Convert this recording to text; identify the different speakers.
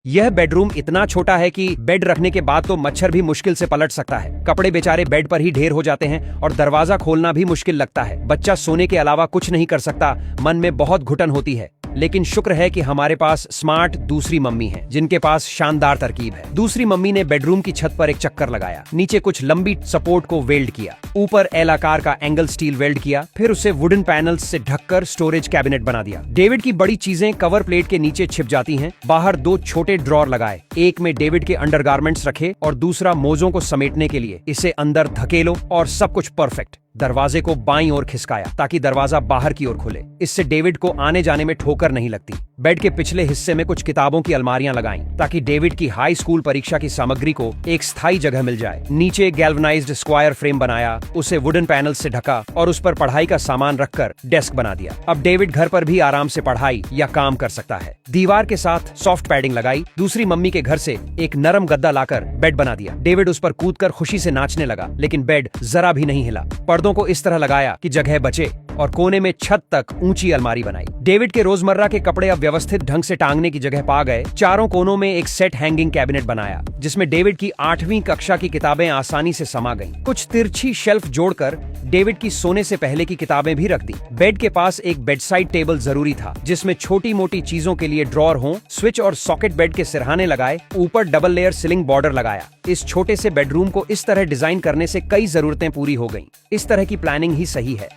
Speaker 1: यह बेडरूम इतना छोटा है कि बेड रखने के बाद तो मच्छर भी मुश्किल से पलट सकता है। कपड़े बेचारे बेड पर ही ढेर हो जाते हैं और दरवाजा खोलना भी मुश्किल लगता है। बच्चा सोने के अलावा कुछ नहीं कर सकता, मन में बहुत घुटन होती है। लेकिन शुक्र है कि हमारे पास स्मार्ट दूसरी मम्मी है, जिनके पास शानदार तरकीब है। दूसरी मम्मी ने बेडरूम की छत पर एक चक्कर लगाया, नीचे कुछ लंबी सपोर्ट को वेल्ड किया, ऊपर एल आकार का एंगल स्टील वेल्ड किया, फिर उसे वुडन पैनल्स से ढककर स्टोरेज कैबिनेट बना दिया। डेविड की बड़ी चीजें कवर प्लेट के नीचे छिप जाती हैं। बाहर 2 छोटे ड्रॉर लगाए, एक में डेविड के अंडरगारमेंट्स रखे और दूसरा मोजों को समेटने के लिए। इसे अंदर धकेलो और सब कुछ परफेक्ट। दरवाजे को बाईं ओर खिसकाया ताकि दरवाजा बाहर की ओर खुले। इससे डेविड को आने जाने में ठोकर नहीं लगती। बेड के पिछले हिस्से में कुछ किताबों की अलमारियां लगाईं ताकि डेविड की हाई स्कूल परीक्षा की सामग्री को एक स्थायी जगह मिल जाए। नीचे गैल्वनाइज्ड स्क्वायर फ्रेम बनाया, उसे वुडन पैनल से ढका और उस पर पढ़ाई का सामान रखकर डेस्क बना दिया। अब डेविड घर पर भी आराम से पढ़ाई या काम कर सकता है। दीवार के साथ सॉफ्ट पैडिंग लगाई। दूसरी मम्मी के घर से एक नरम गद्दा लाकर बेड बना दिया। डेविड उस पर कूदकर खुशी से नाचने लगा, लेकिन बेड जरा भी नहीं हिला। पर्दों को इस तरह लगाया कि जगह बचे और कोने में छत तक ऊंची अलमारी बनाई। डेविड के रोजमर्रा के कपड़े अब व्यवस्थित ढंग से टांगने की जगह पा गए। चारों कोनों में एक सेट हैंगिंग कैबिनेट बनाया, जिसमें डेविड की 8वीं कक्षा की किताबें आसानी से समा गईं। कुछ तिरछी शेल्फ जोड़कर डेविड की सोने से पहले की किताबें भी रख दी। बेड के पास एक बेडसाइड टेबल जरूरी था, जिसमें छोटी मोटी चीजों के लिए ड्रॉर हों। स्विच और सॉकेट बेड के सिरहाने लगाए, ऊपर डबल लेयर सीलिंग बॉर्डर लगाया। इस छोटे से बेडरूम को इस तरह डिजाइन करने से कई जरूरतें पूरी हो गईं। इस तरह की प्लानिंग ही सही है।